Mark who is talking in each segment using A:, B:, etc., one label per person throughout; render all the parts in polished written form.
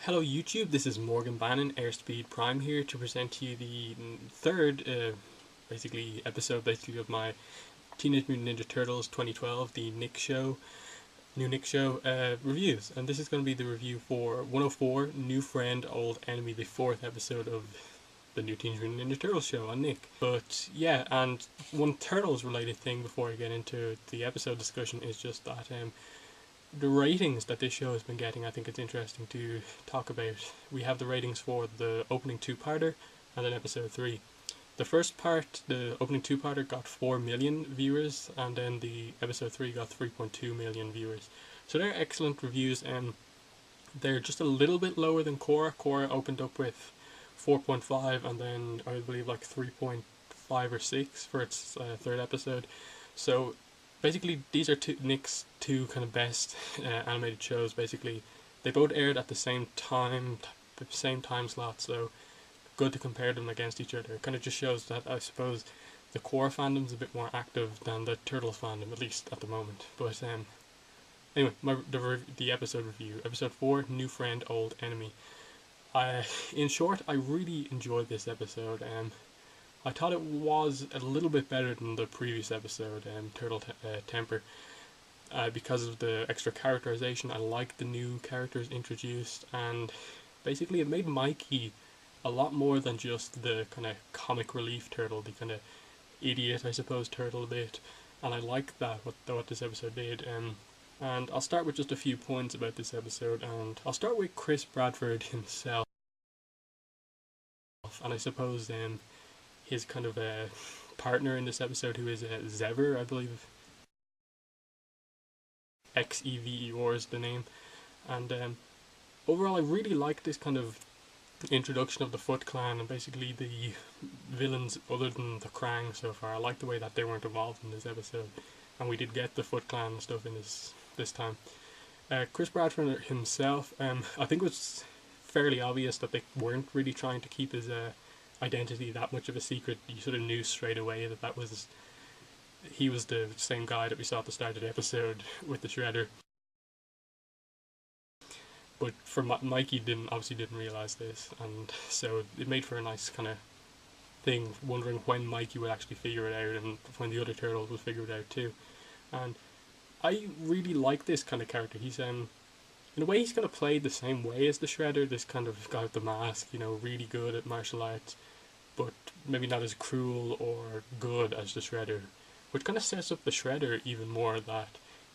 A: Hello YouTube, this is Morgan Bannon, Airspeed Prime here to present to you the third episode of my Teenage Mutant Ninja Turtles 2012, the Nick Show, new Nick Show reviews. And this is going to be the review for 104, New Friend, Old Enemy, the fourth episode of the new Teenage Mutant Ninja Turtles show on Nick. But yeah, and one Turtles related thing before I get into the episode discussion is just that the ratings that this show has been getting, I think it's interesting to talk about. We have the ratings for the opening two-parter and then episode 3. The first part, the opening two-parter, got 4 million viewers, and then the episode 3 got 3.2 million viewers. So they're excellent reviews, and they're just a little bit lower than Korra. Korra opened up with 4.5, and then I believe like 3.5 or 6 for its third episode. So basically, these are Nick's two kind of best animated shows. Basically, they both aired at the same time slot, so good to compare them against each other. It kind of just shows that I suppose the core fandom's a bit more active than the Turtles fandom, at least at the moment. But anyway, the episode review, episode 4, New Friend, Old Enemy. In short, I really enjoyed this episode. I thought it was a little bit better than the previous episode, Turtle Temper, because of the extra characterization. I liked the new characters introduced, and basically it made Mikey a lot more than just the kind of comic relief turtle, the kind of idiot, I suppose, turtle a bit, and I liked that, what this episode did. And I'll start with just a few points about this episode, and I'll start with Chris Bradford himself, and I suppose his kind of partner in this episode, who is Xever, I believe. Xever is the name. And overall, I really like this kind of introduction of the Foot Clan and basically the villains other than the Krang so far. I like the way that they weren't involved in this episode, and we did get the Foot Clan stuff in this time. Chris Bradford himself, I think it was fairly obvious that they weren't really trying to keep his identity that much of a secret. You sort of knew straight away that he was the same guy that we saw at the start of the episode with the Shredder. But for Mikey obviously didn't realize this, and so it made for a nice kind of thing, wondering when Mikey would actually figure it out and when the other turtles would figure it out too. And I really like this kind of character. He's in a way he's kind of played the same way as the Shredder, this kind of guy with the mask, really good at martial arts, but maybe not as cruel or good as the Shredder, which kind of sets up the Shredder even more, that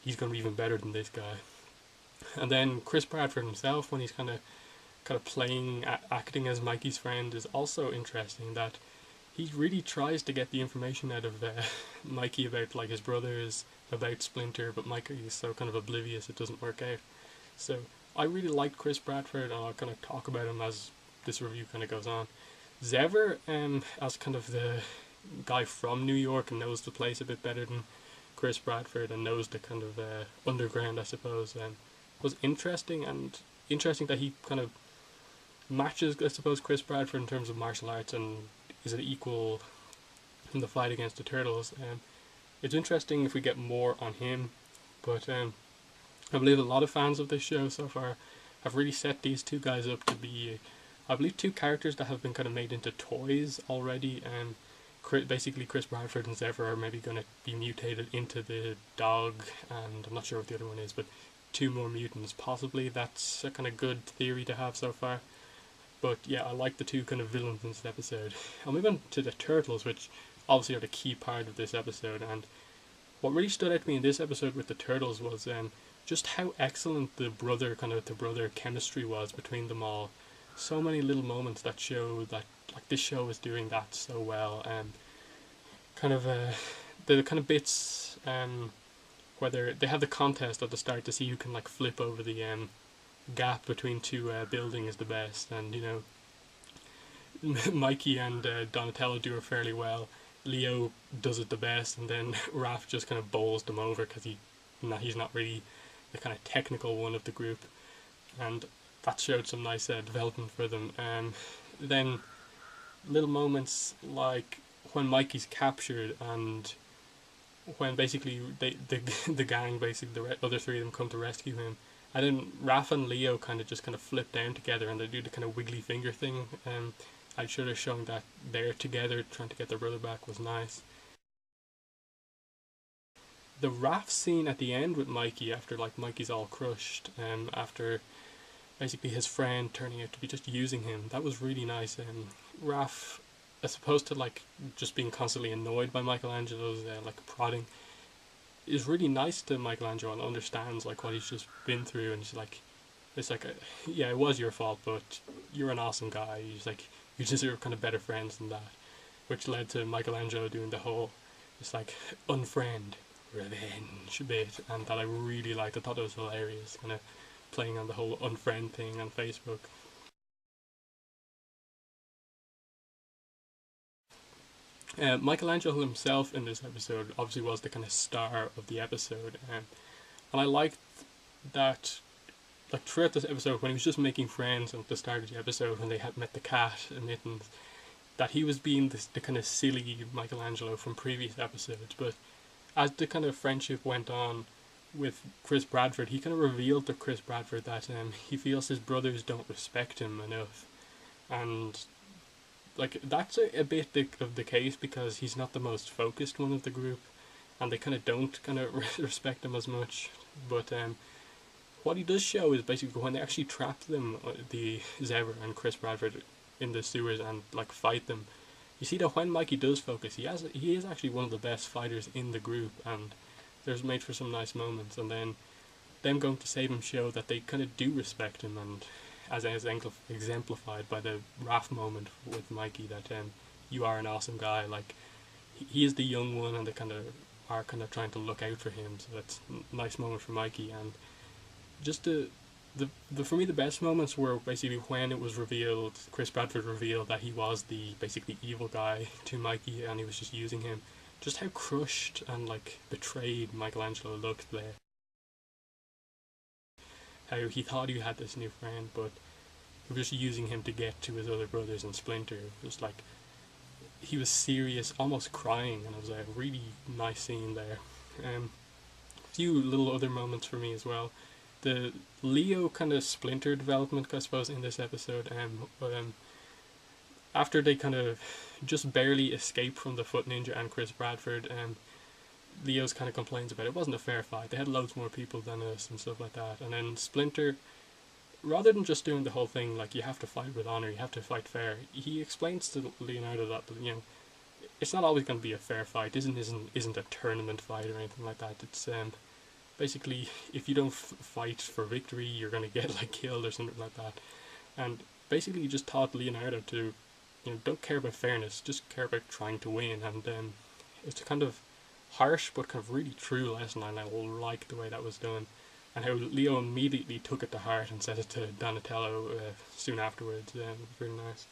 A: he's going to be even better than this guy. And then Chris Bradford himself, when he's kind of playing, acting as Mikey's friend, is also interesting, that he really tries to get the information out of Mikey about like his brothers, about Splinter, but Mikey is so kind of oblivious it doesn't work out. So I really liked Chris Bradford, and I'll kind of talk about him as this review kind of goes on. Xever, as kind of the guy from New York and knows the place a bit better than Chris Bradford and knows the kind of underground, I suppose, was interesting, and interesting that he kind of matches, I suppose, Chris Bradford in terms of martial arts and is an equal in the fight against the Turtles. It's interesting if we get more on him, but I believe a lot of fans of this show so far have really set these two guys up to be, I believe, two characters that have been kind of made into toys already. Basically Chris Bradford and Xever are maybe going to be mutated into the dog, and I'm not sure what the other one is, but 2 more mutants possibly. That's a kind of good theory to have so far. But yeah, I like the two kind of villains in this episode. I'll move on to the Turtles, which obviously are the key part of this episode, and what really stood out to me in this episode with the Turtles was just how excellent the brother chemistry was between them all. So many little moments that show that like this show is doing that so well. The kind of bits whether they have the contest at the start to see who can like flip over the gap between two buildings the best, and Mikey and Donatello do it fairly well. Leo does it the best, and then Raph just kind of bowls them over because he's not really the kind of technical one of the group, and that showed some nice development for them. Then little moments like when Mikey's captured, and when basically the gang, basically the other three of them, come to rescue him, And then Raph and Leo just kind of flip down together and they do the kind of wiggly finger thing. I should have shown that they're together trying to get their brother back was nice. The Raph scene at the end with Mikey, after like Mikey's all crushed, after basically his friend turning out to be just using him, that was really nice. Raph, as opposed to like just being constantly annoyed by Michelangelo's like prodding, is really nice to Michelangelo and understands like what he's just been through, and he's like, it's like, yeah, it was your fault, but you're an awesome guy. He's like, you deserve kind of better friends than that, which led to Michelangelo doing the whole, it's like unfriend, revenge bit, and that I really liked. I thought it was hilarious, kind of playing on the whole unfriend thing on Facebook. Michelangelo himself in this episode obviously was the kind of star of the episode, and I liked that, like throughout this episode when he was just making friends at the start of the episode when they had met the cat and Mittens, that he was being the kind of silly Michelangelo from previous episodes. But as the kind of friendship went on with Chris Bradford, he kind of revealed to Chris Bradford that he feels his brothers don't respect him enough, and like that's a bit of the case because he's not the most focused one of the group, and they kind of don't kind of respect him as much. But what he does show is basically when they actually trap them, the Zebra and Chris Bradford, in the sewers and like fight them. You see that when Mikey does focus, he is actually one of the best fighters in the group, and there's made for some nice moments. And then them going to save him show that they kind of do respect him, and as exemplified by the Raph moment with Mikey, that you are an awesome guy. Like he is the young one, and they kind of are kind of trying to look out for him. So that's a nice moment for Mikey. And just the for me the best moments were basically when it was revealed, Chris Bradford revealed that he was the basically evil guy to Mikey, and he was just using him. Just how crushed and like betrayed Michelangelo looked there. How he thought he had this new friend, but he was just using him to get to his other brothers and Splinter. It was like he was serious, almost crying, and it was a really nice scene there. A few little other moments for me as well. The Leo kind of Splinter development, I suppose, in this episode. After they kind of just barely escape from the Foot Ninja and Chris Bradford, Leo's kind of complains about it wasn't a fair fight. They had loads more people than us and stuff like that. And then Splinter, rather than just doing the whole thing like you have to fight with honor, you have to fight fair, he explains to Leonardo that it's not always going to be a fair fight. Isn't a tournament fight or anything like that. It's basically if you don't fight for victory, you're going to get like killed or something like that. And basically, he just taught Leonardo to don't care about fairness, just care about trying to win. And it's a kind of harsh but kind of really true lesson, and I like the way that was done, and how Leo immediately took it to heart and said it to Donatello soon afterwards. It was really nice.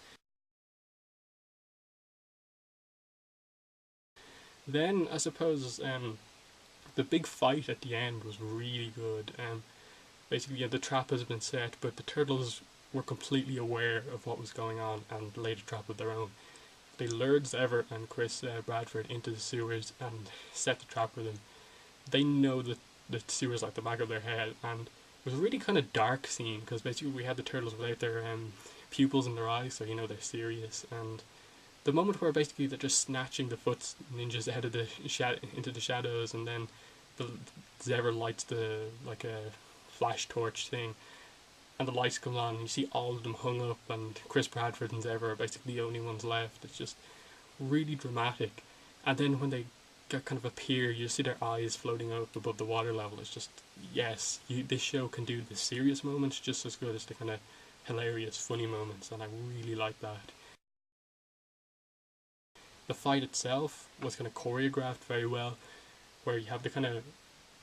A: Then I suppose the big fight at the end was really good. Basically, yeah, the trap has been set, but the turtles were completely aware of what was going on and laid a trap of their own. They lured Zever and Chris Bradford into the sewers and set the trap for them. They know that the sewers like the back of their head, and it was a really kind of dark scene because basically we had the turtles without their pupils in their eyes, so they're serious. And the moment where basically they're just snatching the foot ninjas out of the into the shadows, and then the Zever lights the like a flash torch thing, and the lights come on, and you see all of them hung up, and Chris Bradford and Zever are basically the only ones left. It's just really dramatic. And then when they kind of appear, you see their eyes floating up above the water level. It's just, yes, this show can do the serious moments just as good as the kind of hilarious, funny moments, and I really like that. The fight itself was kind of choreographed very well, where you have the kind of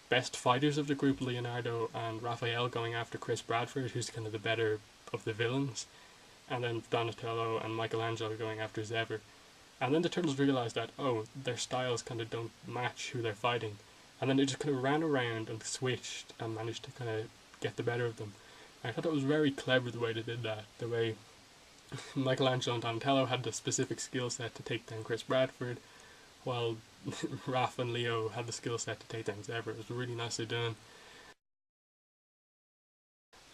A: best fighters of the group, Leonardo and Raphael, going after Chris Bradford, who's kind of the better of the villains, and then Donatello and Michelangelo going after Zever. And then the turtles realised that, oh, their styles kind of don't match who they're fighting. And then they just kind of ran around and switched and managed to kind of get the better of them. And I thought it was very clever the way they did that. The way Michelangelo and Donatello had the specific skill set to take down Chris Bradford, while Raph and Leo had the skill set to take down Zever. It was really nicely done.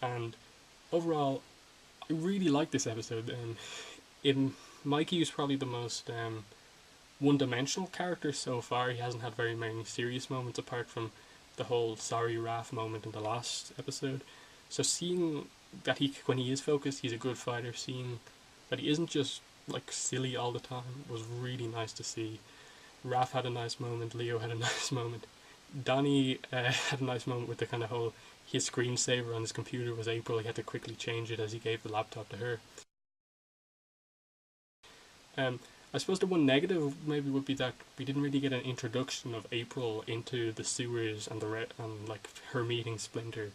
A: And overall, I really like this episode. In Mikey is probably the most one-dimensional character so far. He hasn't had very many serious moments apart from the whole sorry Raph moment in the last episode. So seeing that when he is focused, he's a good fighter. Seeing that he isn't just like silly all the time was really nice to see. Raph had a nice moment. Leo had a nice moment. Donnie had a nice moment with the kind of whole his screensaver on his computer was April. He had to quickly change it as he gave the laptop to her. Um, I suppose the one negative maybe would be that we didn't really get an introduction of April into the sewers and and like her meeting Splinter,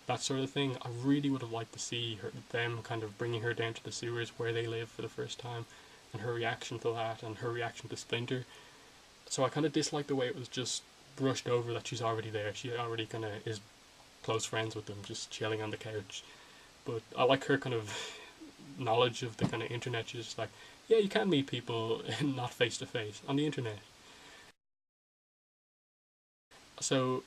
A: that sort of thing. I really would have liked to see them kind of bringing her down to the sewers where they live for the first time, and her reaction to that and her reaction to Splinter. So I kind of dislike the way it was just brushed over that she's already there. She already kind of is close friends with them, just chilling on the couch. But I like her kind of knowledge of the kind of internet. She's just like, yeah, you can meet people not face to face on the internet. So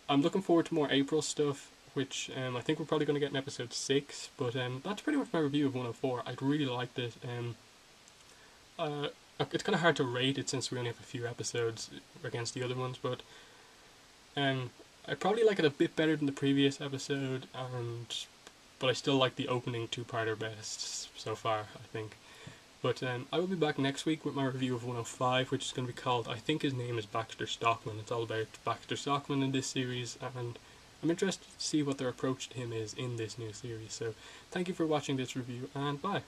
A: I'm looking forward to more April stuff, which I think we're probably going to get in episode 6. But that's pretty much my review of 104. I really liked it. Uh, it's kind of hard to rate it since we only have a few episodes against the other ones, but I probably like it a bit better than the previous episode, but I still like the opening two-parter best so far, I think. But I will be back next week with my review of 105, which is going to be called I think his name is Baxter Stockman. It's all about Baxter Stockman in this series, and I'm interested to see what their approach to him is in this new series. So thank you for watching this review, and bye.